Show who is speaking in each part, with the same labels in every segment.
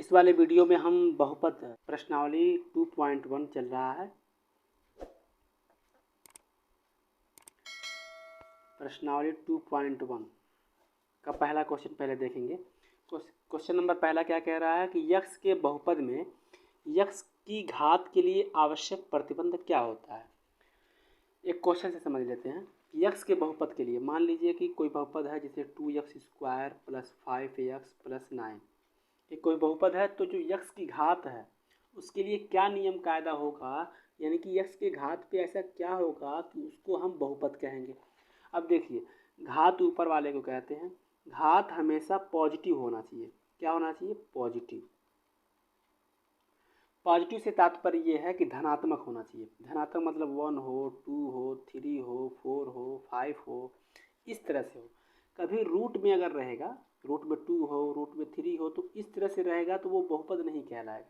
Speaker 1: इस वाले वीडियो में हम बहुपद प्रश्नावली 2.1 चल रहा है। प्रश्नावली 2.1 का पहला क्वेश्चन पहले देखेंगे। क्वेश्चन नंबर पहला क्या कह रहा है कि यक्स के बहुपद में यक्स की घात के लिए आवश्यक प्रतिबंध क्या होता है। एक क्वेश्चन से समझ लेते हैं। यक्स के बहुपद के लिए मान लीजिए कि कोई बहुपद है जैसे 2x² + 5x + 9। एक कोई बहुपद है तो जो यक्स की घात है उसके लिए क्या नियम कायदा होगा, यानी कि यक्स के घात पे ऐसा क्या होगा कि उसको हम बहुपद कहेंगे। अब देखिए, घात ऊपर वाले को कहते हैं। घात हमेशा पॉजिटिव होना चाहिए। क्या होना चाहिए? पॉजिटिव। पॉजिटिव से तात्पर्य ये है कि धनात्मक होना चाहिए। धनात्मक मतलब 1 हो, 2 हो, 3 हो, 4 हो, 5 हो, इस तरह से हो। कभी रूट में अगर रहेगा, रूट में 2 हो, रूट में 3 हो, तो इस तरह से रहेगा तो वो बहुपद नहीं कहलाएगा।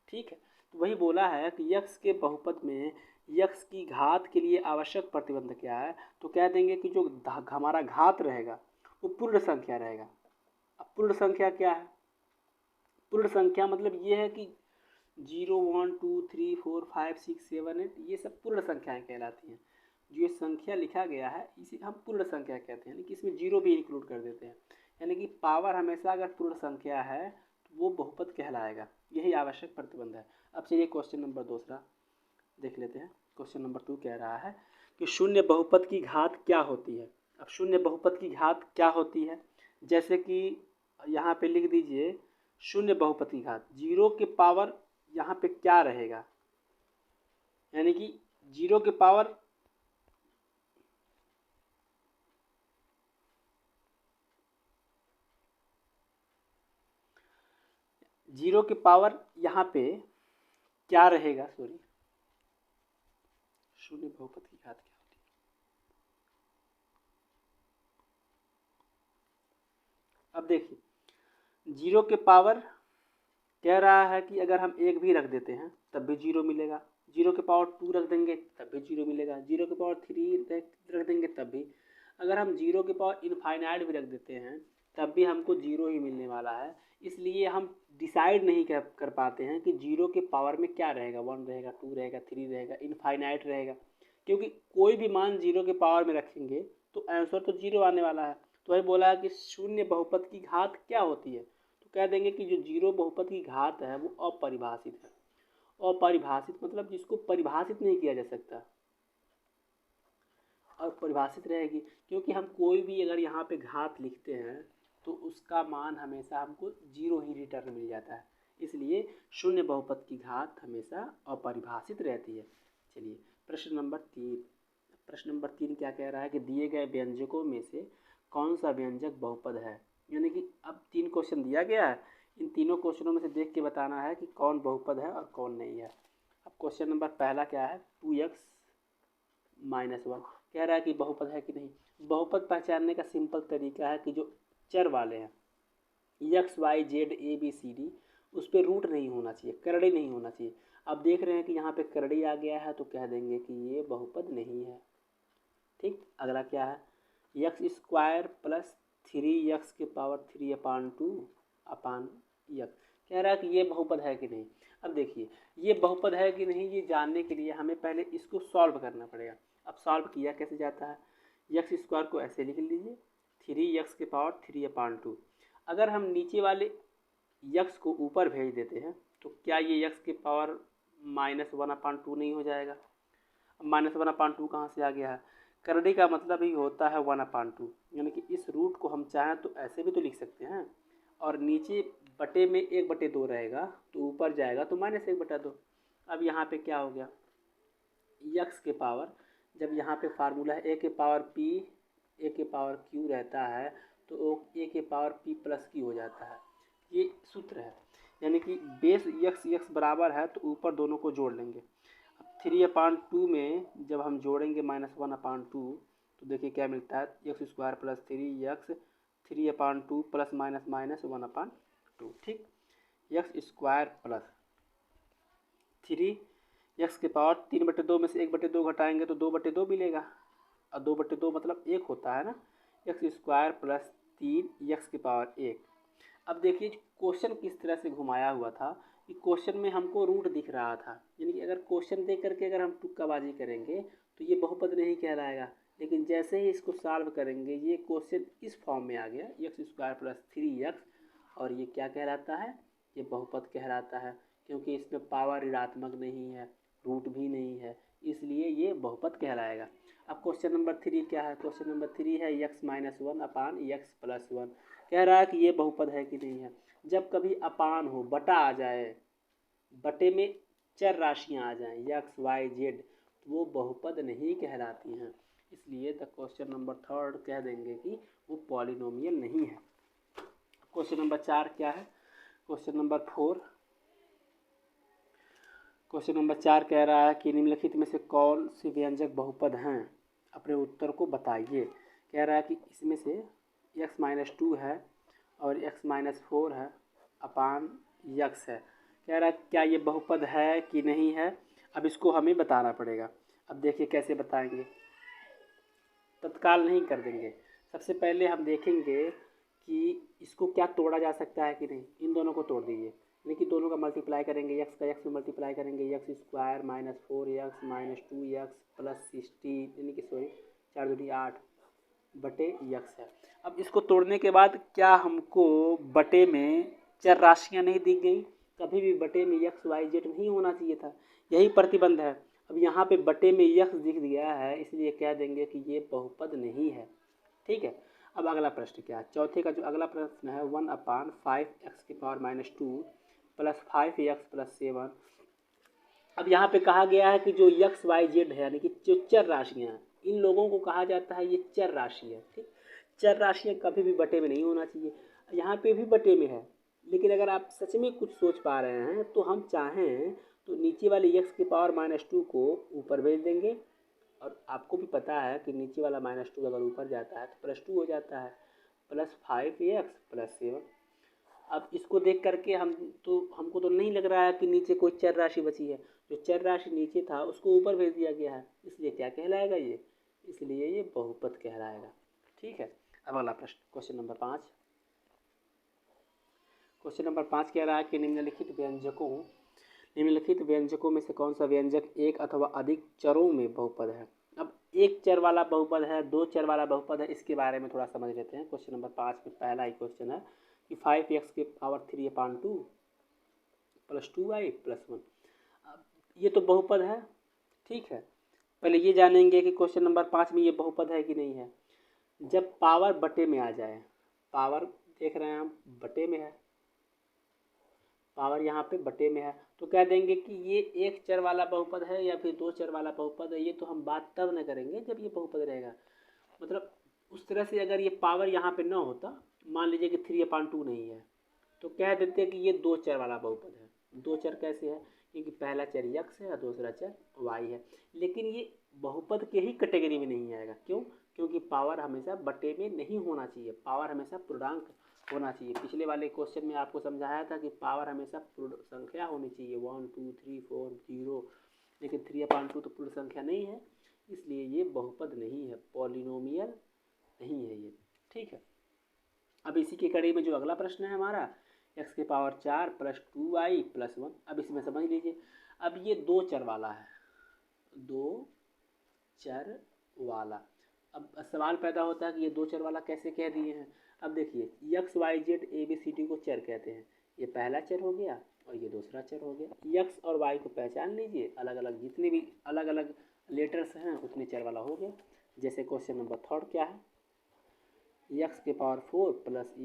Speaker 1: ठीक है, तो वही बोला है कि यक्स के बहुपद में यक्स की घात के लिए आवश्यक प्रतिबंध क्या है, तो कह देंगे कि जो हमारा घात रहेगा वो पूर्ण संख्या रहेगा। अब पूर्ण संख्या क्या है? पूर्ण संख्या मतलब ये है कि 0, 1, 2, 3, 4, 5, 6, 7, 8 ये सब पूर्ण संख्याएं कहलाती हैं। जो ये संख्या लिखा गया है इसे हम पूर्ण संख्या कहते हैं, यानी कि इसमें जीरो भी इंक्लूड कर देते हैं। यानी कि पावर हमेशा अगर पूर्ण संख्या है तो वो बहुपद कहलाएगा। यही आवश्यक प्रतिबंध है। अब चलिए क्वेश्चन नंबर दूसरा देख लेते हैं। क्वेश्चन नंबर 2 कह रहा है कि शून्य बहुपद की घात क्या होती है। अब शून्य बहुपद की घात क्या होती है, जैसे कि यहाँ पे लिख दीजिए शून्य बहुपद की घात। जीरो के पावर यहाँ पे क्या रहेगा, यानी कि जीरो के पावर यहाँ पे क्या रहेगा, सॉरी, शून्य बहुपद की घात क्या होती है। अब देखिए, जीरो के पावर कह रहा है कि अगर हम 1 भी रख देते हैं तब भी जीरो मिलेगा। जीरो के पावर 2 रख देंगे तब भी जीरो मिलेगा। जीरो के पावर 3 रख देंगे तब भी। अगर हम जीरो के पावर इनफाइनाइट भी रख देते हैं तब भी हमको जीरो ही मिलने वाला है। इसलिए हम डिसाइड नहीं कर पाते हैं कि जीरो के पावर में क्या रहेगा, 1 रहेगा, 2 रहेगा, 3 रहेगा, इनफाइनाइट रहेगा। क्योंकि कोई भी मान जीरो के पावर में रखेंगे तो आंसर तो जीरो आने वाला है। तो वही बोला है कि शून्य बहुपद की घात क्या होती है, तो कह देंगे कि जो जीरो बहुपद की घात है वो अपरिभाषित है। अपरिभाषित मतलब जिसको परिभाषित नहीं किया जा सकता, और परिभाषित रहेगी। क्योंकि हम कोई भी अगर यहाँ पे घात लिखते हैं तो उसका मान हमेशा हमको जीरो ही रिटर्न मिल जाता है। इसलिए शून्य बहुपद की घात हमेशा अपरिभाषित रहती है। चलिए प्रश्न नंबर 3। प्रश्न नंबर 3 क्या कह रहा है कि दिए गए व्यंजकों में से कौन सा व्यंजक बहुपद है। यानी कि अब 3 क्वेश्चन दिया गया है, इन तीनों क्वेश्चनों में से देख के बताना है कि कौन बहुपद है और कौन नहीं है। अब क्वेश्चन नंबर पहला क्या है, 2x - 1 कह रहा है कि बहुपद है कि नहीं। बहुपद पहचानने का सिंपल तरीका है कि जो चर वाले हैं x, y, z, a, b, c, d, उस पर रूट नहीं होना चाहिए, करड़ी नहीं होना चाहिए। अब देख रहे हैं कि यहाँ पे करड़ी आ गया है तो कह देंगे कि ये बहुपद नहीं है। ठीक, अगला क्या है, x² + 3x⁴ अपान यक्स। कह रहा है कि ये बहुपद है कि नहीं। अब देखिए, ये बहुपद है कि नहीं ये जानने के लिए हमें पहले इसको सॉल्व करना पड़ेगा। अब सॉल्व किया कैसे जाता है, x² को ऐसे लिख लीजिए 3x⁴ अगर हम नीचे वाले यक्स को ऊपर भेज देते हैं तो क्या ये x⁻² नहीं हो जाएगा। अब -1/2 कहाँ से आ गया है, करड़ी का मतलब ही होता है 1/2, यानी कि इस रूट को हम चाहें तो ऐसे भी तो लिख सकते हैं, और नीचे बटे में 1/2 रहेगा तो ऊपर जाएगा तो -1/2। अब यहाँ पे क्या हो गया, यक्स के पावर, जब यहाँ पे फार्मूला है a के पावर p a के पावर q रहता है तो a के पावर p + q हो जाता है। ये सूत्र है, यानी कि बेस यक्स बराबर है तो ऊपर दोनों को जोड़ लेंगे। अब 3/2 में जब हम जोड़ेंगे -1/2 तो देखिए क्या मिलता है, x² + 3x 3/2 ± -1/2। ठीक, x² + 3x के पावर 3/2 में से 1/2 घटाएंगे तो 2/2 मिलेगा, और 2/2 मतलब 1 होता है ना। x² + 3 x के पावर 1। अब देखिए क्वेश्चन किस तरह से घुमाया हुआ था कि क्वेश्चन में हमको रूट दिख रहा था, यानी कि अगर क्वेश्चन देख करके अगर हम तुक्काबाजी करेंगे तो ये बहुपद नहीं कहलाएगा। लेकिन जैसे ही इसको सॉल्व करेंगे ये क्वेश्चन इस फॉर्म में आ गया x² + 3x, और ये क्या कहलाता है, ये बहुपद कहलाता है, क्योंकि इसमें पावर ऋणात्मक नहीं है, रूट भी नहीं है, इसलिए ये बहुपद कहलाएगा। अब क्वेश्चन नंबर 3 क्या है, क्वेश्चन नंबर 3 है x-1/x+1। कह रहा है कि ये बहुपद है कि नहीं है। जब कभी अपान हो, बटा आ जाए, बटे में चर राशियां आ जाएं x, y, z, तो वो बहुपद नहीं कहलाती हैं। इसलिए द क्वेश्चन नंबर 3 कह देंगे कि वो पॉलिनोमियल नहीं है। क्वेश्चन नंबर 4 क्या है, क्वेश्चन नंबर 4, क्वेश्चन नंबर 4 कह रहा है कि निम्नलिखित में से कौन से व्यंजक बहुपद हैं, अपने उत्तर को बताइए। कह रहा है कि इसमें से x-2 है और x-4 है अपान x है। कह रहा है क्या ये बहुपद है कि नहीं है, अब इसको हमें बताना पड़ेगा। अब देखिए कैसे बताएंगे, तत्काल नहीं कर देंगे। सबसे पहले हम देखेंगे कि इसको क्या तोड़ा जा सकता है कि नहीं। इन दोनों को तोड़ दीजिए, यानी कि दोनों का मल्टीप्लाई करेंगे, x का x में मल्टीप्लाई करेंगे, x² - 4x - 2x + 16, यानी कि 4 दूनी 8 बटे x है। अब इसको तोड़ने के बाद क्या हमको बटे में चर राशियां नहीं दी गई, कभी भी बटे में x, y, z नहीं होना चाहिए था, यही प्रतिबंध है। अब यहाँ पे बटे में x दिख गया है, इसलिए कह देंगे कि ये बहुपद नहीं है। ठीक है। अब अगला प्रश्न क्या है, चौथे का जो अगला प्रश्न है 1/5x⁻² + 5x + 7। अब यहाँ पे कहा गया है कि जो x, y, z है, यानी कि जो चर राशियाँ हैं, इन लोगों को कहा जाता है ये चर राशि है। ठीक, चर राशियाँ कभी भी बटे में नहीं होना चाहिए। यहाँ पे भी बटे में है, लेकिन अगर आप सच में कुछ सोच पा रहे हैं तो हम चाहें तो नीचे वाले x⁻² को ऊपर भेज देंगे, और आपको भी पता है कि नीचे वाला -2 अगर ऊपर जाता है तो +2 हो जाता है, + 5x + 7। अब इसको देख करके हमको तो नहीं लग रहा है कि नीचे कोई चर राशि बची है। जो चर राशि नीचे था उसको ऊपर भेज दिया गया है, इसलिए क्या कहलाएगा ये, इसलिए ये बहुपद कहलाएगा। ठीक है। अब अगला प्रश्न, क्वेश्चन नंबर 5। क्वेश्चन नंबर 5 कह रहा है कि निम्नलिखित व्यंजकों में से कौन सा व्यंजक एक अथवा अधिक चरों में बहुपद है। अब एक चर वाला बहुपद है, दो चर वाला बहुपद है, इसके बारे में थोड़ा समझ लेते हैं। क्वेश्चन नंबर 5 में पहला ही क्वेश्चन है कि 5x⁻³ + 2y + 1। अब ये तो बहुपद है। ठीक है, पहले ये जानेंगे कि क्वेश्चन नंबर 5 में ये बहुपद है कि नहीं है। जब पावर बटे में आ जाए, पावर देख रहे हैं हम बटे में है, पावर यहाँ पे बटे में है, तो कह देंगे कि ये एक चर वाला बहुपद है या फिर दो चर वाला बहुपद है। ये तो हम बात तब न करेंगे जब ये बहुपद रहेगा। मतलब उस तरह से अगर ये पावर यहाँ पे ना होता, मान लीजिए कि 3/2 नहीं है, तो कह देते हैं कि ये दो चर वाला बहुपद है। दो चर कैसे है, क्योंकि पहला चर x है और दूसरा चर y है। लेकिन ये बहुपद के ही कैटेगरी में नहीं आएगा। क्यों, क्योंकि पावर हमेशा बटे में नहीं होना चाहिए, पावर हमेशा पूर्णांक होना चाहिए। पिछले वाले क्वेश्चन में आपको समझाया था कि पावर हमेशा पूर्ण संख्या होनी चाहिए, 1 2 3 4 0, लेकिन 3/2 तो पूर्ण संख्या नहीं है, इसलिए ये बहुपद नहीं है, पॉलिनोमियल नहीं है ये। ठीक है। अब इसी के कड़ी में जो अगला प्रश्न है हमारा x⁴ + 2y + 1। अब इसमें समझ लीजिए, अब ये दो चर वाला है, दो चर वाला। अब सवाल पैदा होता है कि ये दो चर वाला कैसे कह दिए हैं। अब देखिए x, y, z, a, b, c, d को चर कहते हैं। ये पहला चर हो गया और ये दूसरा चर हो गया। x और y को पहचान लीजिए, अलग अलग जितने भी अलग अलग लेटर्स हैं उतने चर वाला हो गया। जैसे क्वेश्चन नंबर 3 क्या है, x⁴ +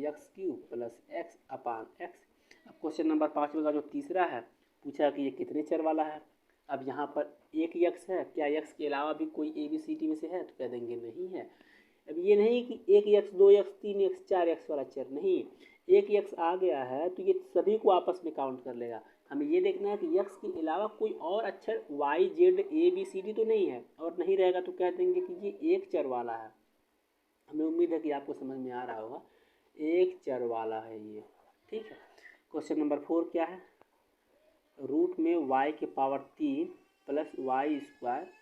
Speaker 1: x³ + x/x। अब क्वेश्चन नंबर 5 का जो तीसरा है, पूछा कि ये कितने चर वाला है। अब यहाँ पर एक x है, क्या x के अलावा भी कोई a, b, c, d में से है, तो कह देंगे नहीं है। अब ये नहीं कि 1x 2x 3x 4x वाला चर, नहीं, एक x आ गया है तो ये सभी को आपस में काउंट कर लेगा। हमें ये देखना है कि x के अलावा कोई और अक्षर y, z, a, b, c, d तो नहीं है, और नहीं रहेगा तो कह देंगे कि ये एक चर वाला है। हमें उम्मीद है कि आपको समझ में आ रहा होगा, एक चर वाला है ये। ठीक है। क्वेश्चन नंबर 4 क्या है, रूट में y⁴ + y²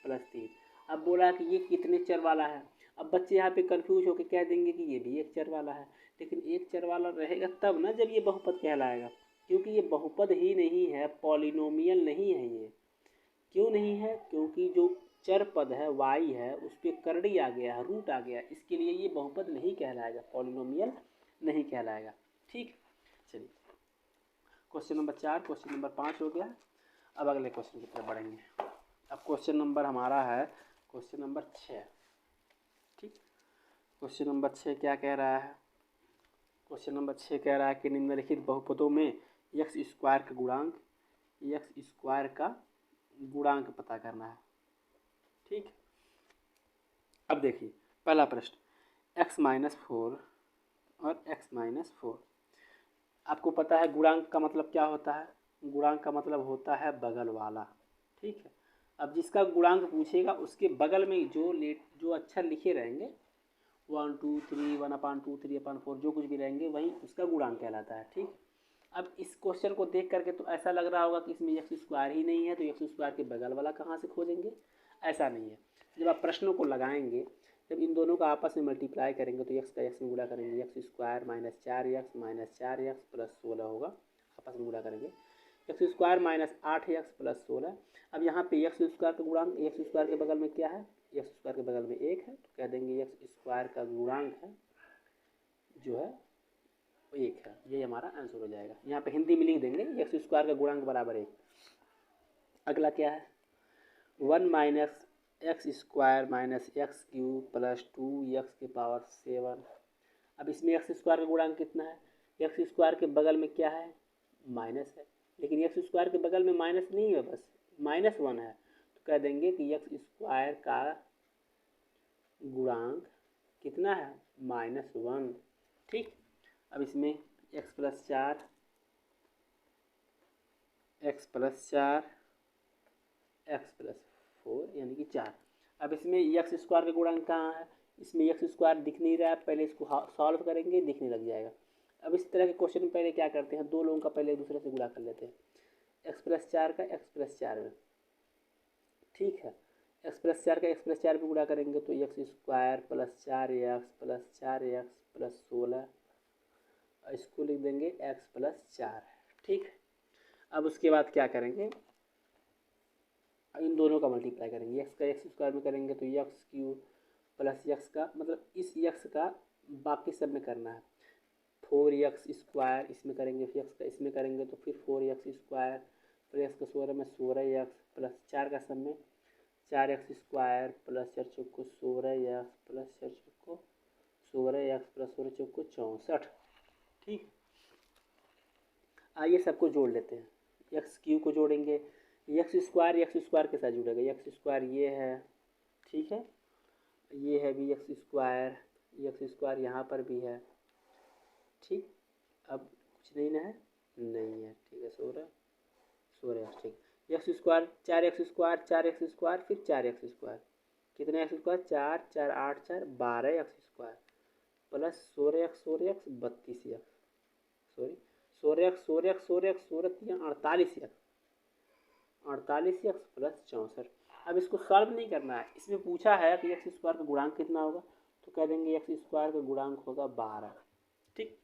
Speaker 1: + 3। अब बोला कि ये कितने चर वाला है। अब बच्चे यहाँ पे कंफ्यूज होकर कह देंगे कि ये भी एक चर वाला है, लेकिन एक चर वाला रहेगा तब ना जब ये बहुपद कहलाएगा, क्योंकि ये बहुपद ही नहीं है, पॉलिनोमियल नहीं है ये। क्यों नहीं है? क्योंकि जो चर पद है y है उस पर करड़ी आ गया है, रूट आ गया, इसके लिए ये बहुपद नहीं कहलाएगा, पॉलिनोमियल नहीं कहलाएगा। ठीक, चलिए क्वेश्चन नंबर 4, क्वेश्चन नंबर 5 हो गया। अब अगले क्वेश्चन की तरफ बढ़ेंगे। अब क्वेश्चन नंबर हमारा है क्वेश्चन नंबर 6। ठीक, क्वेश्चन नंबर 6 क्या कह रहा है? क्वेश्चन नंबर 6 कह रहा है कि निम्नलिखित बहुपदों में एक्स स्क्वायर का गुणांक पता करना है। ठीक, अब देखिए पहला प्रश्न x-4 और x-4। आपको पता है गुणांक का मतलब क्या होता है? गुणांक का मतलब होता है बगल वाला। ठीक है, अब जिसका गुणांक पूछेगा उसके बगल में जो अक्षर लिखे रहेंगे 1 2 3 1/2 3/4 जो कुछ भी रहेंगे वही उसका गुणांक कहलाता है। ठीक, अब इस क्वेश्चन को देख करके तो ऐसा लग रहा होगा कि इसमें एक्स स्क्वायर ही नहीं है, तो एक्स स्क्वायर के बगल वाला कहाँ से खोजेंगे? ऐसा नहीं है। जब आप प्रश्नों को लगाएंगे, जब इन दोनों का आपस में मल्टीप्लाई करेंगे तो एक्स का एक्स में गुणा करेंगे, एक्स स्क्वायर -4x प्लस 16 होगा, आपस में गुणा करेंगे, एक्स स्क्वायर -8x प्लस 16। अब यहाँ पे एक्स स्क्वायर का गुणांक, एक्स स्क्वायर के बगल में क्या है? एक्स स्क्वायर के बगल में 1 है, तो कह देंगे एक्स स्क्वायर का गुणांक है जो है 1 है। ये हमारा आंसर हो जाएगा। यहाँ पे हिंदी में लिख देंगे एक्स स्क्वायर का गुणांक बराबर 1। अगला क्या है? 1 minus x square -x³ plus 2x⁻7। अब इसमें एक्स स्क्वायर का गुणांक कितना है? एक्स स्क्वायर के बगल में क्या है? माइनस है, लेकिन एक्स स्क्वायर के बगल में माइनस नहीं है, बस -1 है, तो कह देंगे कि एक्स स्क्वायर का गुणांक कितना है? -1। ठीक, अब इसमें x प्लस 4 x प्लस 4 यानी कि 4। अब इसमें एक्स स्क्वायर का गुणांक कहाँ है? इसमें एक्स स्क्वायर दिख नहीं रहा है, पहले इसको सॉल्व करेंगे, दिखने लग जाएगा। अब इस तरह के क्वेश्चन में पहले क्या करते हैं, दो लोगों का पहले एक दूसरे से गुणा कर लेते हैं, x प्लस 4 का x प्लस 4 में। ठीक है, x प्लस 4 का x प्लस 4 में गुणा करेंगे तो x square plus 4x plus 16, इसको लिख देंगे x प्लस 4। ठीक, अब उसके बाद क्या करेंगे, इन दोनों का मल्टीप्लाई करेंगे, x का एक्स स्क्वायर में करेंगे तो x³ प्लस x का मतलब इस x का बाकी सब में करना है, 4x स्क्वायर इसमें करेंगे, फिर x का इसमें करेंगे तो फिर 4x स्क्वायर, फिर x का 16 में 16x प्लस 4 का सब में 4x स्क्वायर प्लस 4 चौको 16x प्लस 4 चौको 16x प्लस 16 चौको 64। ठीक, आइए सबको जोड़ लेते हैं, x³ को जोड़ेंगे, एक्स स्क्वायर के साथ जुड़ेगा, एक्स स्क्वायर ये है, ठीक है, ये है भी एक्स स्क्वायर यहाँ पर भी है। ठीक, अब कुछ नहीं ना है, नहीं है, ठीक है, 16 ठीक, एक्स स्क्वायर 4x स्क्वायर फिर 4x स्क्वायर, कितने x square? 4 4 8 4 12x square plus 16x 32x, sorry 16x 48x plus 64। अब इसको सॉल्व नहीं करना है, इसमें पूछा है कि एक्स स्क्वायर का गुणांक कितना होगा, तो कह देंगे एक्स स्क्वायर का गुणांक होगा 12। ठीक,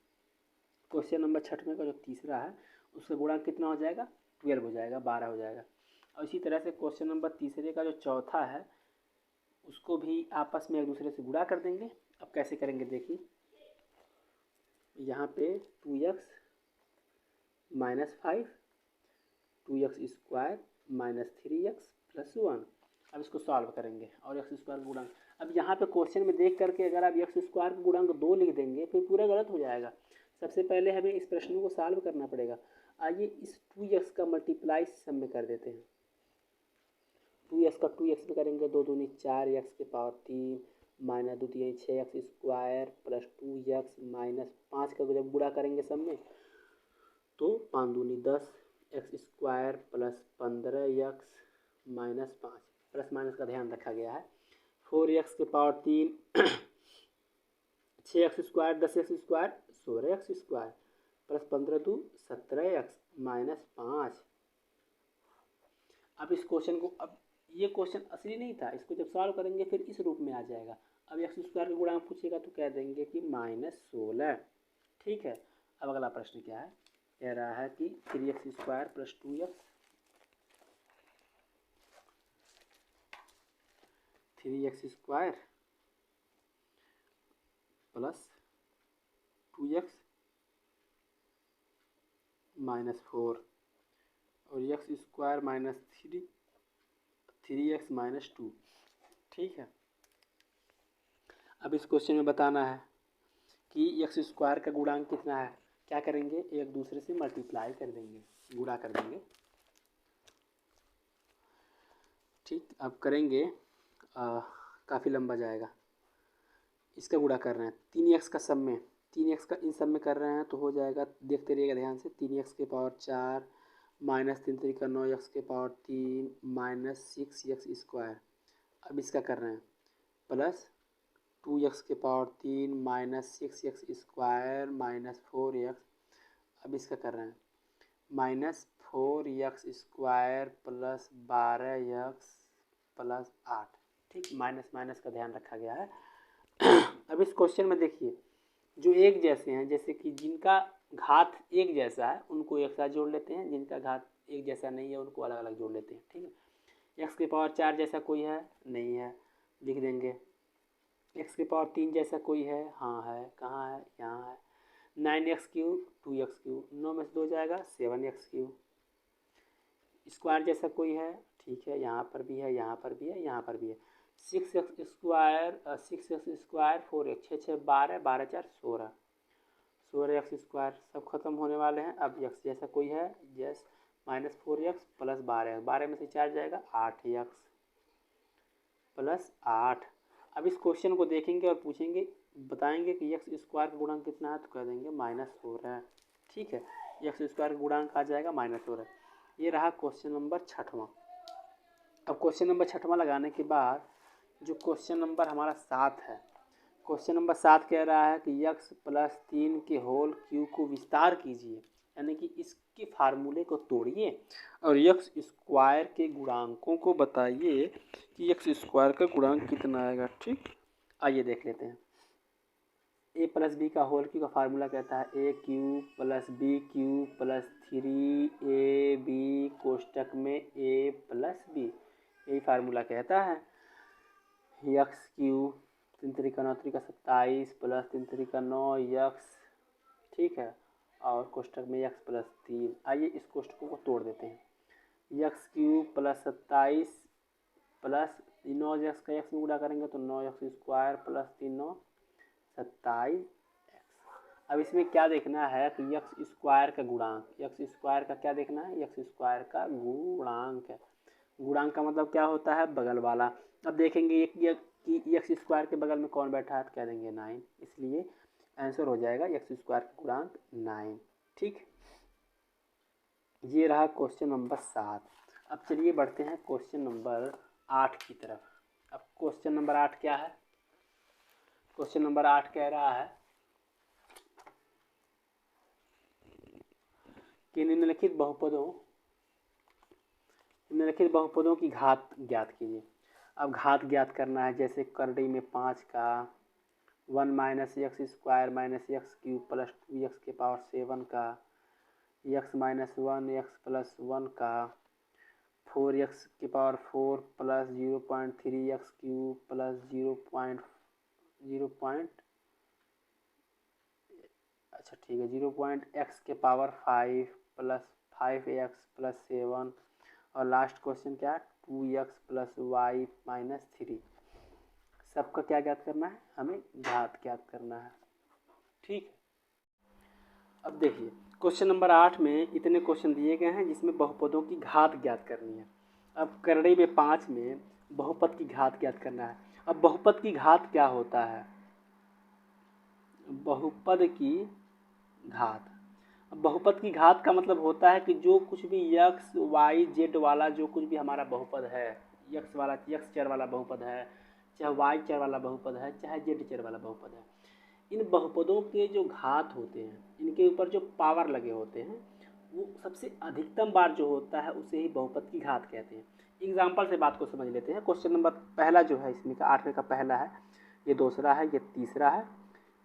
Speaker 1: क्वेश्चन नंबर 6 में का जो तीसरा है उसका गुणांक कितना हो जाएगा? 12 हो जाएगा, 12 हो जाएगा। और इसी तरह से क्वेश्चन नंबर तीसरे का जो चौथा है उसको भी आपस में एक दूसरे से गुणा कर देंगे। अब कैसे करेंगे देखिए, यहाँ पे 2x -5 2x square -3x plus 1। अब इसको सॉल्व करेंगे और एक्स स्क्वायर का गुणांक, अब यहाँ पे क्वेश्चन में देख करके अगर आप एक्स स्क्वायर का गुणांक 2 लिख देंगे फिर पूरा गलत हो जाएगा। सबसे पहले हमें इस प्रश्न को सॉल्व करना पड़ेगा। आइए इस 2x का मल्टीप्लाई सब में कर देते हैं, 2x का 2x में करेंगे, 2 दूनी 4x⁻3 minus 2 3 6x square plus 2x minus 5 का जब गुणा करेंगे सब में तो 5 दूनी 10 x square plus 15x minus 5, plus minus का ध्यान रखा गया है, 4x⁻3 6x square 10x square 16x square plus 15 2 17x minus 5। अब इस क्वेश्चन को, अब ये क्वेश्चन असली नहीं था, इसको जब सॉल्व करेंगे फिर इस रूप में आ जाएगा। अब एक्स स्क्वायर का गुणांक पूछेगा तो कह देंगे कि -16। ठीक है। अब अगला प्रश्न क्या है, कह रहा है कि 3x square plus 2x 3x square plus 2x -4 और एक्स स्क्वायर -3x -2। ठीक है। अब इस क्वेश्चन में बताना है कि एक्स स्क्वायर का गुणांक कितना है। क्या करेंगे, एक दूसरे से मल्टीप्लाई कर देंगे, गुणा कर देंगे। ठीक, अब करेंगे काफ़ी लंबा जाएगा। इसका गुणा कर रहे हैं 3x का सब में, 3x का इन सब में कर रहे हैं तो हो जाएगा, देखते रहिएगा ध्यान से, 3x के पावर 4 -3 3 का 9x के पावर 3 -6x स्क्वायर। अब इसका कर रहे हैं प्लस 2x के पावर 3 -6x स्क्वायर -4x। अब इसका कर रहे हैं -4x square plus 12x plus 8। ठीक, माइनस माइनस का ध्यान रखा गया है। अब इस क्वेश्चन में देखिए, जो एक जैसे हैं, जैसे कि जिनका घात एक जैसा है उनको एक साथ जोड़ लेते हैं, जिनका घात एक जैसा नहीं है उनको अलग अलग जोड़ लेते हैं। ठीक है। एक्स के पावर 4 जैसा कोई है, नहीं है, लिख देंगे। एक्स के पावर 3 जैसा कोई है, हाँ है, कहाँ है, यहाँ है। 9x³ 2x³, 9 में से 2 जाएगा 7x³। स्क्वायर जैसा कोई है, ठीक है, यहाँ पर भी है, यहाँ पर भी है, यहाँ पर भी है। 6x square 4x 6 6 12 12 4 16 16x square. सब खत्म होने वाले हैं। अब x जैसा कोई है, यस, -4x प्लस 12, 12 में से 4 जाएगा 8x प्लस 8। अब इस क्वेश्चन को देखेंगे और पूछेंगे, बताएंगे कि एक्स स्क्वायर का गुणांक कितना है तो कह देंगे -16। ठीक है, एक्स स्क्वायर का गुणांक आ जाएगा -16। ये रहा क्वेश्चन नंबर 6वां। अब क्वेश्चन नंबर 6वां लगाने के बाद जो क्वेश्चन नंबर हमारा 7 है, क्वेश्चन नंबर 7 कह रहा है कि x + 3 के होल क्यूब को विस्तार कीजिए, यानी कि इसके फार्मूले को तोड़िए और एक्स स्क्वायर के गुणांकों को बताइए कि एक्स स्क्वायर का गुणांक कितना आएगा। ठीक, आइए देख लेते हैं। a + b का होल क्यूब का फार्मूला कहता है a³ + b³ + 3ab कोष्टक में a + b, यही फार्मूला कहता है। x³ 3 3 का 9 3 का 27 प्लस 3 3 का 9x। ठीक है, और कोष्टक में x + 3। आइए इस कोष्टकों को तोड़ देते हैं। x³ + 27 प्लस 9x का x में गुणा करेंगे तो 9x स्क्वायर प्लस 3 9 27x। अब इसमें क्या देखना है कि एक्स स्क्वायर का गुणांक, एक्स स्क्वायर का क्या देखना है, एक्स स्क्वायर का गुणांक है। गुणांक का मतलब क्या होता है, बगल वाला। अब देखेंगे कि एक्स स्क्वायर के बगल में कौन बैठा है तो कह देंगे 9, इसलिए आंसर हो जाएगा एक्स स्क्वायर का गुणांक 9। ठीक, ये रहा क्वेश्चन नंबर 7। अब चलिए बढ़ते हैं क्वेश्चन नंबर 8 की तरफ। अब क्वेश्चन नंबर 8 क्या है, क्वेश्चन नंबर 8 कह रहा है कि निम्नलिखित बहुपदों की घात ज्ञात कीजिए। अब घात ज्ञात करना है, जैसे करड़ी में 5 का 1 - x square - x³ plus 2x के पावर 7 का x - 1x प्लस 1 का 4x के power 4 plus 0.3x³ plus 0.x के पावर 5 प्लस 5x प्लस 7 और लास्ट क्वेश्चन क्या है 2x प्लस y - 3। सबका क्या ज्ञात करना है, हमें घात ज्ञात करना है। ठीक, अब देखिए क्वेश्चन नंबर 8 में इतने क्वेश्चन दिए गए हैं जिसमें बहुपदों की घात ज्ञात करनी है। अब करड़ी में 5 में बहुपद की घात ज्ञात करना है। अब बहुपद की घात क्या होता है, बहुपद की घात, अब बहुपद की घात का मतलब होता है कि जो कुछ भी x y z वाला जो कुछ भी हमारा बहुपद है, x चर वाला बहुपद है, चाहे y चर वाला बहुपद है, चाहे z चर वाला बहुपद है, इन बहुपदों के जो घात होते हैं, इनके ऊपर जो पावर लगे होते हैं, वो सबसे अधिकतम बार जो होता है उसे ही बहुपद की घात कहते हैं। एग्जाम्पल से बात को समझ लेते हैं। क्वेश्चन नंबर पहला जो है इसमें का 8वें का पहला है ये दूसरा है, ये तीसरा है,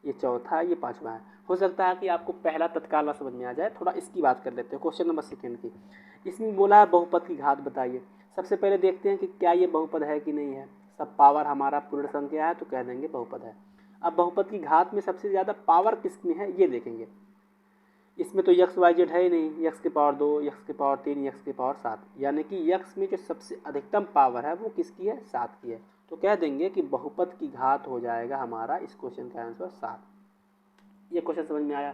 Speaker 1: ये चौथा है, ये पाँचवा है। हो सकता है कि आपको पहला तत्काल ना समझ में आ जाए, थोड़ा इसकी बात कर लेते हैं। क्वेश्चन नंबर सेकेंड की, इसमें बोला है बहुपद की घात बताइए। सबसे पहले देखते हैं कि क्या ये बहुपद है कि नहीं है। सब पावर हमारा पूर्ण संख्या है तो कह देंगे बहुपद है। अब बहुपद की घात में सबसे ज़्यादा पावर किसमें है ये देखेंगे। इसमें तो यक्स वाई जेड है ही नहीं, यक्स के पावर 2, यक्स के पावर 3, यक्स के पावर 7, यानी कि यक्स में जो सबसे अधिकतम पावर है वो किसकी है, 7 की है। तो कह देंगे कि बहुपद की घात हो जाएगा हमारा इस क्वेश्चन का आंसर 7। ये क्वेश्चन समझ में आया,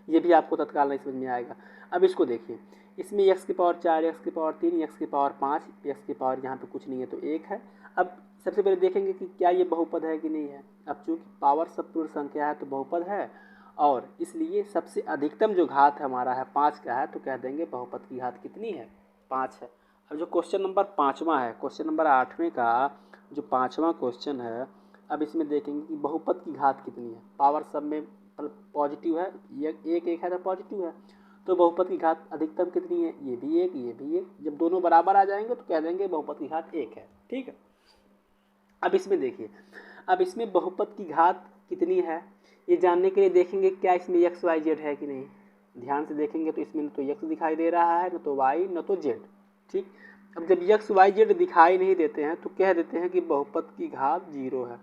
Speaker 1: ये भी आपको तत्काल नहीं समझ में आएगा। अब इसको देखिए, इसमें यक्स की पावर 4, यक्स की पावर 3, यक्स की पावर 5, यक्स की पावर यहाँ पे कुछ नहीं है तो 1 है। अब सबसे पहले देखेंगे कि क्या ये बहुपद है कि नहीं है। अब चूँकि पावर सब पूर्ण संख्या है तो बहुपद है, और इसलिए सबसे अधिकतम जो घात हमारा है 5 का है, तो कह देंगे बहुपद की घात कितनी है, 5 है। अब जो क्वेश्चन नंबर 5वां है, क्वेश्चन नंबर 8वें का जो 5वां क्वेश्चन है, अब इसमें देखेंगे कि बहुपद की घात कितनी है। पावर सब में पॉजिटिव है, ये एक एक है तो पॉजिटिव है, तो बहुपद की घात अधिकतम कितनी है, ये भी एक, ये भी एक। जब दोनों बराबर आ जाएंगे तो कह देंगे बहुपद की घात 1 है। ठीक है। अब इसमें देखिए, अब इसमें बहुपद की घात कितनी है ये जानने के लिए देखेंगे क्या इसमें एक्स वाई जेड है कि नहीं। ध्यान से देखेंगे तो इसमें न तो एक्स दिखाई दे रहा है, न तो वाई, न तो जेड। ठीक। अब जब एक्स वाई जेड दिखाई नहीं देते हैं तो कह देते हैं कि बहुपद की घात 0 है।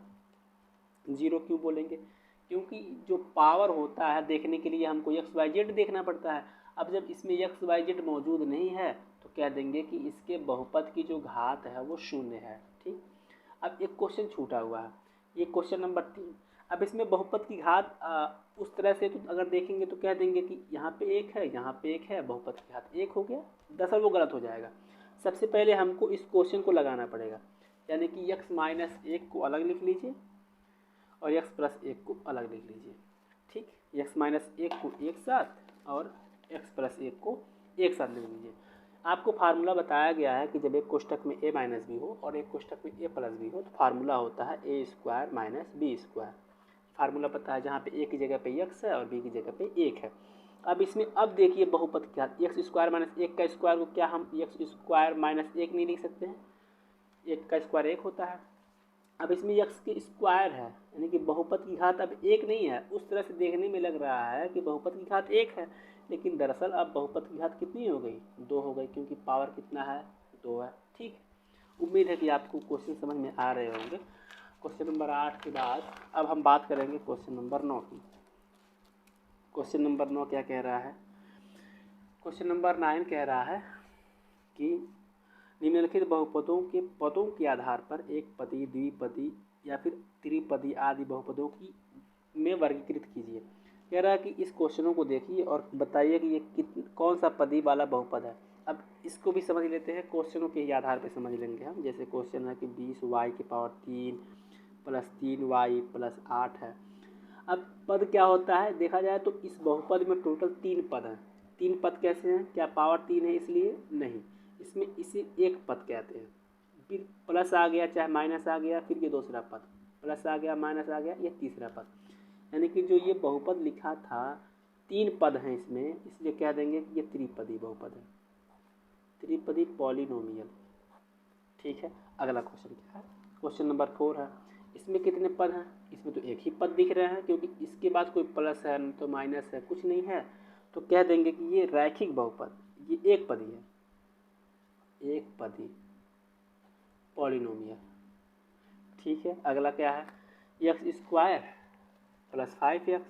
Speaker 1: 0 क्यों बोलेंगे, क्योंकि जो पावर होता है देखने के लिए हमको एक्स वाई जेड देखना पड़ता है। अब जब इसमें एक्स वाई जेड मौजूद नहीं है तो कह देंगे कि इसके बहुपद की जो घात है वो 0 है। ठीक। अब एक क्वेश्चन छूटा हुआ है, ये क्वेश्चन नंबर 3। अब इसमें बहुपद की घात उस तरह से तो अगर देखेंगे तो कह देंगे कि यहाँ पे 1 है, यहाँ पे 1 है, बहुपद की घात 1 हो गया। दरअसल वो गलत हो जाएगा। सबसे पहले हमको इस क्वेश्चन को लगाना पड़ेगा, यानी कि x माइनस 1 को अलग लिख लीजिए और x प्लस 1 को अलग लिख लीजिए। ठीक। x माइनस 1 को एक साथ और x प्लस 1 को एक साथ लिख लीजिए। आपको फार्मूला बताया गया है कि जब एक कोष्टक में a माइनस बी हो और एक कोष्टक में a प्लस बी हो तो फार्मूला होता है a square minus b square. Formula पता है, जहाँ पे a की जगह पे x है और b की जगह पे 1 है। अब इसमें अब देखिए बहुपद क्या, एक्स स्क्वायर माइनस 1 का स्क्वायर को क्या हम एक्स स्क्वायर माइनस 1 नहीं लिख सकते हैं, 1 का स्क्वायर 1 होता है। अब इसमें x के स्क्वायर है, यानी कि बहुपद की घात अब 1 नहीं है। उस तरह से देखने में लग रहा है कि बहुपद की घात 1 है, लेकिन दरअसल अब बहुपद की घात कितनी हो गई, 2 हो गई, क्योंकि पावर कितना है, 2 है। ठीक। उम्मीद है कि आपको क्वेश्चन समझ में आ रहे होंगे। क्वेश्चन नंबर 8 के बाद अब हम बात करेंगे क्वेश्चन नंबर 9 की। क्वेश्चन नंबर 9 क्या कह रहा है, क्वेश्चन नंबर 9 कह रहा है कि निम्नलिखित बहुपदों के पदों के आधार पर एक पदी, द्विपदी या फिर त्रिपदी आदि बहुपदों की में वर्गीकृत कीजिए। कह रहा है कि इस क्वेश्चनों को देखिए और बताइए कि ये कौन सा पदी वाला बहुपद है। अब इसको भी समझ लेते हैं, क्वेश्चनों के ही आधार पर समझ लेंगे हम। जैसे क्वेश्चन है कि 20 वाई की पावर 3 प्लस 3 वाई प्लस 8 है। अब पद क्या होता है देखा जाए तो इस बहुपद में टोटल 3 पद हैं। 3 पद कैसे हैं, क्या पावर 3 है इसलिए नहीं, इसमें इसे एक पद कहते हैं। फिर प्लस आ गया चाहे माइनस आ गया, फिर ये दूसरा पद, प्लस आ गया माइनस आ गया, ये तीसरा पद। यानी कि जो ये बहुपद लिखा था 3 पद हैं इसमें, इसलिए कह देंगे कि ये त्रिपदी बहुपद है, त्रिपदी पॉलिनोमियल। ठीक है। अगला क्वेश्चन क्या है, क्वेश्चन नंबर 4 है। इसमें कितने पद हैं, इसमें तो एक ही पद दिख रहे हैं, क्योंकि इसके बाद कोई प्लस है न तो माइनस है, कुछ नहीं है, तो कह देंगे कि ये रैखिक बहुपद, ये एक पदी है, एक पदी पॉलिनोमियल। ठीक है। अगला क्या है, x square plus 5x,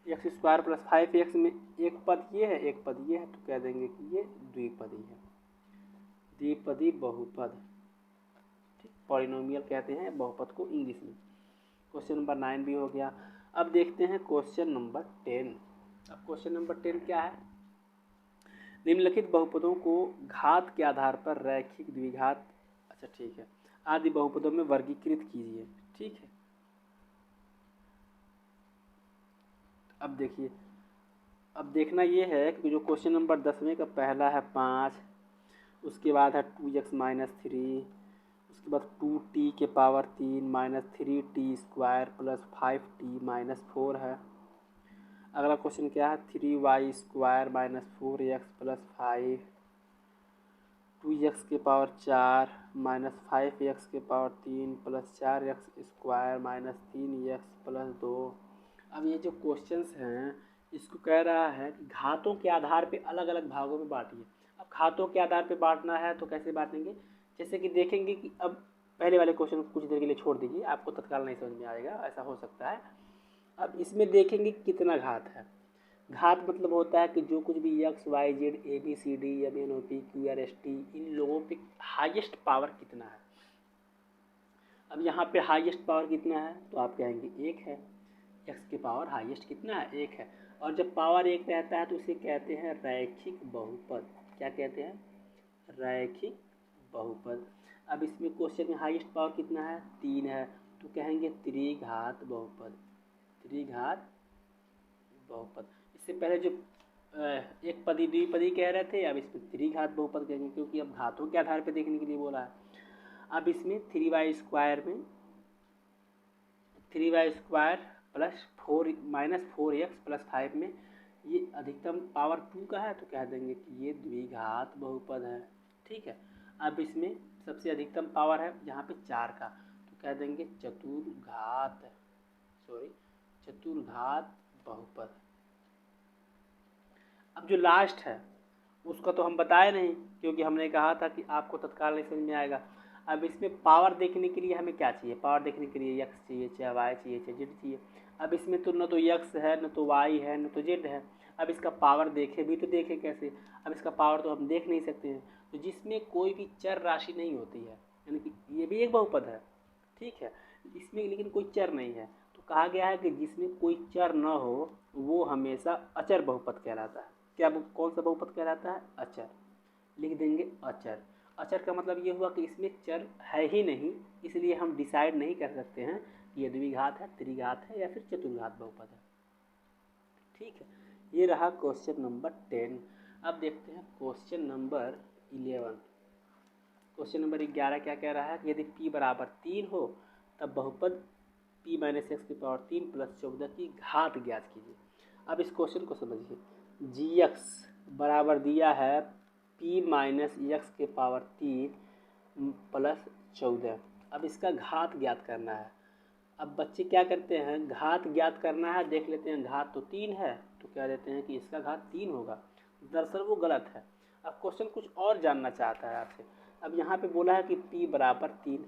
Speaker 1: x square plus 5x में एक पद ये है, एक पद ये है, तो कह देंगे कि ये द्विपदी है, द्विपदी बहुपद। ठीक। पॉलिनोमियल कहते हैं बहुपद को इंग्लिश में। क्वेश्चन नंबर 9 भी हो गया। अब देखते हैं क्वेश्चन नंबर 10। अब क्वेश्चन नंबर 10 क्या है, निम्नलिखित बहुपदों को घात के आधार पर रैखिक, द्विघात, अच्छा ठीक है, आदि बहुपदों में वर्गीकृत कीजिए। ठीक है। अब देखिए, अब देखना ये है कि जो क्वेश्चन नंबर 10वें का पहला है 5, उसके बाद है 2x माइनस 3, उसके बाद 2t के power 3 minus 3t square plus 5t minus 4 है। अगला क्वेश्चन क्या है, 3y square minus 4x plus 5 2x के पावर 4 माइनस 5x के power 3 plus 4x square minus 3x plus 2। अब ये जो क्वेश्चंस हैं इसको कह रहा है कि घातों के आधार पे अलग अलग भागों में बांटिए। अब घातों के आधार पे बांटना है तो कैसे बांटेंगे, जैसे कि देखेंगे कि अब पहले वाले क्वेश्चन को कुछ देर के लिए छोड़ दीजिए, आपको तत्काल नहीं समझ में आएगा, ऐसा हो सकता है। अब इसमें देखेंगे कितना घात है। घात मतलब होता है कि जो कुछ भी X Y Z A B C D M N O P Q R S T इन लोगों पे हाईएस्ट पावर कितना है। अब यहाँ पे हाईएस्ट पावर कितना है तो आप कहेंगे 1 है। एक्स की पावर हाईएस्ट कितना है 1 है। और जब पावर 1 रहता है तो उसे कहते हैं रैखिक बहुपद। क्या कहते हैं, रैखिक बहुपद। अब इसमें क्वेश्चन में हाईएस्ट पावर कितना है 3 है, तो कहेंगे त्रिघात बहुपद। त्रिघात बहुपद। इससे पहले जो एक पदी द्विपदी कह रहे थे, अब इसमें त्रिघात बहुपद कहेंगे, क्योंकि अब घातों के आधार पर देखने के लिए बोला है। अब इसमें 3y स्क्वायर में 3y square plus 4 minus 4x plus 5 में ये अधिकतम पावर 2 का है, तो कह देंगे कि ये द्विघात बहुपद है। ठीक है। अब इसमें सबसे अधिकतम पावर है यहाँ पे 4 का, तो कह देंगे चतुर्घात बहुपद। अब जो लास्ट है उसका तो हम बताए नहीं, क्योंकि हमने कहा था कि आपको तत्काल नहीं समझ में आएगा। अब इसमें पावर देखने के लिए हमें क्या चाहिए, पावर देखने के लिए x चाहिए, चाहे y चाहिए, चाहे z चाहिए। अब इसमें तो न तो x है, न तो y है, न तो z है। अब इसका पावर देखे भी तो देखे कैसे, अब इसका पावर तो हम देख नहीं सकते हैं। तो जिसमें कोई भी चर राशि नहीं होती है, यानी कि ये भी एक बहुपद है, ठीक है, इसमें लेकिन कोई चर नहीं है, तो कहा गया है कि जिसमें कोई चर न हो वो हमेशा अचर बहुपद कहलाता है। क्या कौन सा बहुपद कहलाता है, अचर। लिख देंगे अचर। अचर का मतलब ये हुआ कि इसमें चर है ही नहीं, इसलिए हम डिसाइड नहीं कर सकते हैं कि ये द्विघात है, त्रिघात है या फिर चतुर्घात बहुपद है। ठीक है, ये रहा क्वेश्चन नंबर 10। अब देखते हैं क्वेश्चन नंबर 11। क्वेश्चन नंबर 11 क्या कह रहा है कि यदि p बराबर 3 हो तब बहुपद p माइनस एक्स की पावर 3 प्लस 14 की घात ज्ञात कीजिए। अब इस क्वेश्चन को समझिए, जी एक्स बराबर दिया है p माइनस एक्स के पावर 3 प्लस 14। अब इसका घात ज्ञात करना है। अब बच्चे क्या करते हैं, घात ज्ञात करना है, देख लेते हैं घात तो 3 है, तो कह देते हैं कि इसका घात 3 होगा। दरअसल वो गलत है। अब क्वेश्चन कुछ और जानना चाहता है आपसे। अब यहाँ पे बोला है कि p बराबर 3,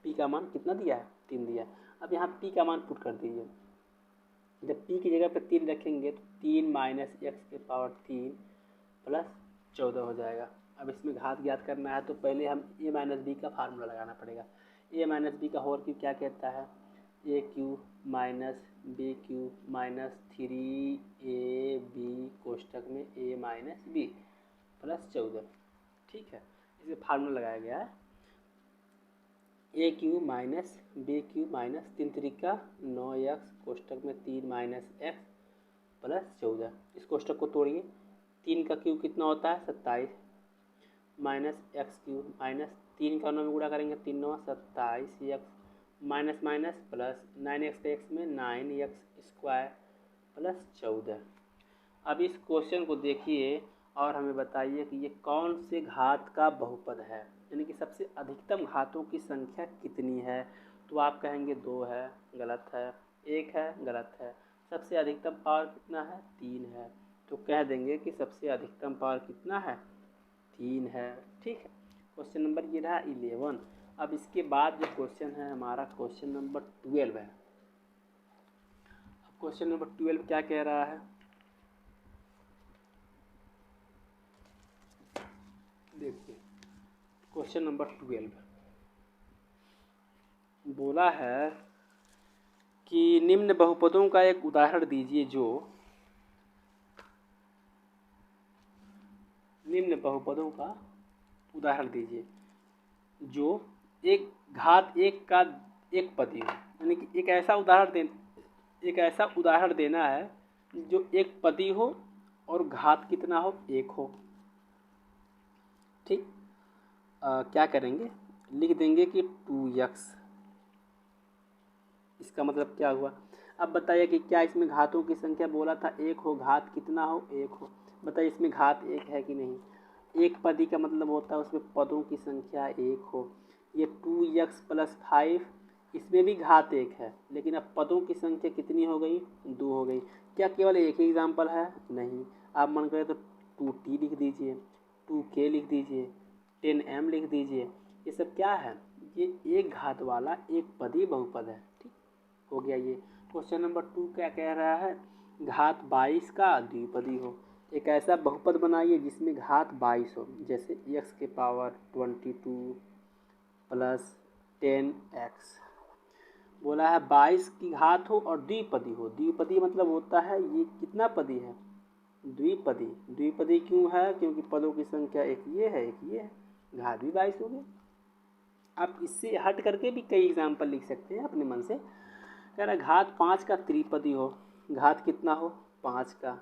Speaker 1: p का मान कितना दिया है 3 दिया है। अब यहाँ p का मान पुट कर दीजिए। जब p की जगह पे 3 रखेंगे तो 3 माइनस एक्स के पावर 3 प्लस 14 हो जाएगा। अब इसमें घात ज्ञात करना है तो पहले हम a माइनस बी का फार्मूला लगाना पड़ेगा। a माइनस बी का होल क्यूब क्या कहता है, A cube minus B cube minus 3ab कोष्टक में a माइनस बी प्लस 14। ठीक है, इसे फार्मूला लगाया गया है, A cube minus B cube minus 3 त्रिका 9x कोष्टक में 3 माइनस एक्स प्लस 14। इस कोष्टक को तोड़िए, 3 का क्यूब कितना होता है 27 माइनस एक्स क्यूब माइनस 3 का 9 में गुणा करेंगे 3 9 27 x minus minus plus 9x का x में 9x स्क्वायर प्लस 14। अब इस क्वेश्चन को देखिए और हमें बताइए कि ये कौन से घात का बहुपद है, यानी कि सबसे अधिकतम घातों की संख्या कितनी है। तो आप कहेंगे 2 है, गलत है, 1 है, गलत है। सबसे अधिकतम पावर कितना है 3 है, तो कह देंगे कि सबसे अधिकतम पावर कितना है 3 है। ठीक है, क्वेश्चन नंबर ये रहा 11। अब इसके बाद जो क्वेश्चन है हमारा क्वेश्चन नंबर 12 है। अब क्वेश्चन नंबर 12 क्या कह रहा है, देखिए क्वेश्चन नंबर 12 बोला है कि निम्न बहुपदों का एक उदाहरण दीजिए जो निम्न बहुपदों का उदाहरण दीजिए जो एक घात एक का एक पदी हो, यानी कि एक ऐसा उदाहरण देना है जो एक पदी हो और घात कितना हो 1 हो। ठीक, क्या करेंगे, लिख देंगे कि 2x। इसका मतलब क्या हुआ, अब बताइए कि क्या इसमें घातों की संख्या बोला था 1 हो, घात कितना हो 1 हो। बताइए इसमें घात 1 है कि नहीं, एक पदी का मतलब होता है उसमें पदों की संख्या एक हो। ये 2x + 5, इसमें भी घात एक है, लेकिन अब पदों की संख्या कितनी हो गई, 2 हो गई। क्या केवल एक ही एग्जाम्पल है, नहीं। आप मन करें तो 2t लिख दीजिए, 2k लिख दीजिए, 10m लिख दीजिए। ये सब क्या है, ये एक घात वाला एक पदी बहुपद है। ठीक हो गया ये। क्वेश्चन नंबर 2 क्या कह रहा है, घात 22 का द्विपदी हो। एक ऐसा बहुपद बनाइए जिसमें घात 22 हो, जैसे x⁻22 + 10x। बोला है 22 की घात हो और द्विपदी हो। द्विपदी मतलब होता है ये कितना पदी है, द्विपदी। द्विपदी क्यों है, क्योंकि पदों की संख्या एक ये है एक ये है, घात भी 22 हो गई। आप इससे हट करके भी कई एग्जाम्पल लिख सकते हैं अपने मन से। कह रहा घात 5 का त्रिपदी हो। घात कितना हो, 5 का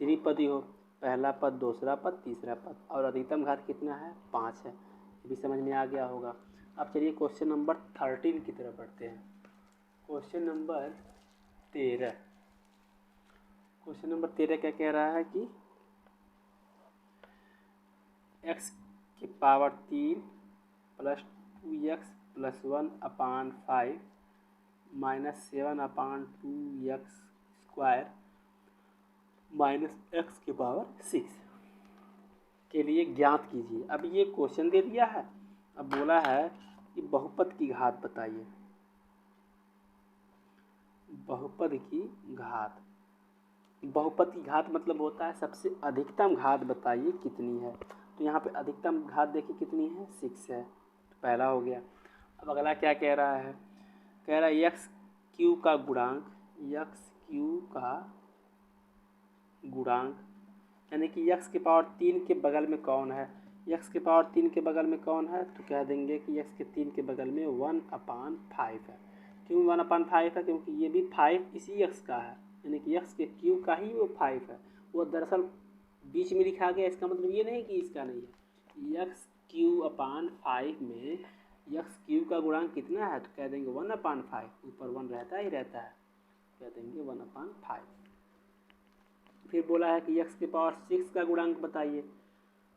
Speaker 1: त्रिपदी हो, पहला पद दूसरा पद तीसरा पद, और अधिकतम घात कितना है, 5 है। ये भी समझ में आ गया होगा। अब चलिए क्वेश्चन नंबर 13 की तरफ बढ़ते हैं। Question number 13। क्वेश्चन नंबर 13 क्या कह रहा है कि x⁻3 + 2x + 1/5 -7/2x² -x⁻6 के लिए ज्ञात कीजिए। अब ये क्वेश्चन दे दिया है, अब बोला है कि बहुपद की घात बताइए। बहुपद की घात, बहुपद की घात मतलब होता है सबसे अधिकतम घात बताइए कितनी है। तो यहाँ पे अधिकतम घात देखिए कितनी है, 6 है, तो पहला हो गया। अब अगला क्या कह रहा है, कह रहा है x³ का गुणांक, x³ का गुणांक यानी कि x⁻3 के बगल में कौन है, x⁻3 के बगल में कौन है, तो कह देंगे कि x⁻3 के बगल में 1/5 है। क्यों 1/5 है, क्योंकि ये भी 5 इसी x का है, यानी कि x³ का ही वो 5 है। वो दरअसल बीच में लिखा गया, इसका मतलब ये नहीं कि इसका नहीं है। x³/5 में x³ का गुणांक कितना है, तो कह देंगे 1/5, ऊपर 1 रहता ही रहता है, कह देंगे 1/5। फिर बोला है कि x⁻6 का गुणांक बताइए।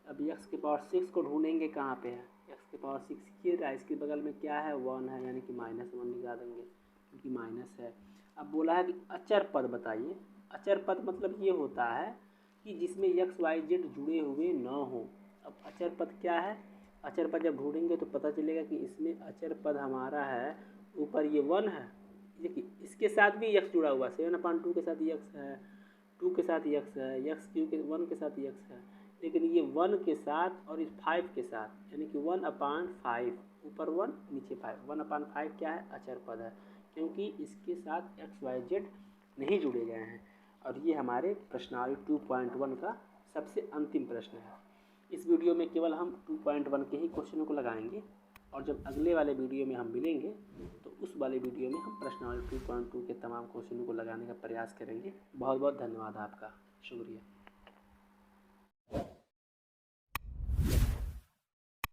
Speaker 1: अब x⁻6 को ढूंढेंगे कहाँ पे है, x⁻6 ये रहा, इसके बगल में क्या है, 1 है, यानी कि -1 लगा देंगे क्योंकि माइनस है। अब बोला है कि अचर पद बताइए। अचर पद मतलब ये होता है कि जिसमें x y z जुड़े हुए न हो। अब अचर पद क्या है, अचर पद जब ढूंढेंगे तो पता चलेगा कि इसमें अचर पद हमारा है, ऊपर ये 1 है, देखिए इसके साथ भी x जुड़ा हुआ, 7/2 के साथ x है, 2 के साथ x है, x³ के 1 के साथ x है, लेकिन ये 1 के साथ और इस 5 के साथ, यानी कि 1/5, ऊपर 1 नीचे 5, 1/5 क्या है, अचर पद है, क्योंकि इसके साथ x y z नहीं जुड़े गए हैं। और ये हमारे प्रश्नावली 2.1 का सबसे अंतिम प्रश्न है। इस वीडियो में केवल हम 2.1 के ही क्वेश्चनों को लगाएंगे, और जब अगले वाले वीडियो में हम मिलेंगे तो उस वाले वीडियो में हम प्रश्नावली 2.2 के तमाम क्वेश्चनों को लगाने का प्रयास करेंगे। बहुत बहुत धन्यवाद आपका, शुक्रिया।